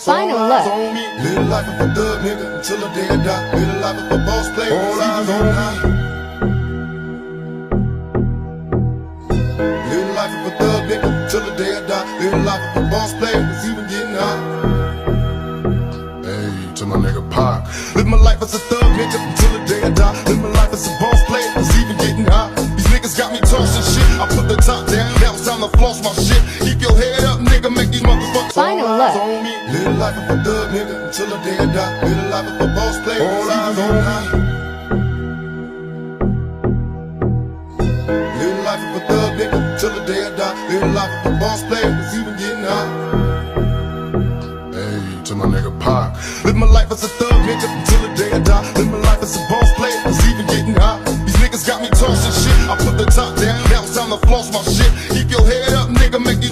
Final look. Live life of a thug nigga until the day I die. Live life of a boss player. All eyes on me. Live life of a thug nigga until the day I die. Live life of a boss player. It's even getting hot. Hey, to my nigga Pac. Live my life as a thug nigga until the day I die. Live my life as a boss player. It's even getting hot. These niggas got me tossing shit. I put the top down. Now it's time to floss my shit. Keep your head up, nigga. Make these motherfuckers. Final look. Live life of a thug nigga until the day I die. Live life of a boss player. All eyes on me. Live life of a thug nigga until the day I die. Live life of a boss player. It's even getting hot. Hey, to my nigga Pac. Live my life as a thug nigga until the day I die. Live my life as a boss player. It's even getting hot. These niggas got me tossing shit. I put the top down. Now it's time to floss my shit. Keep your head up, nigga. Make these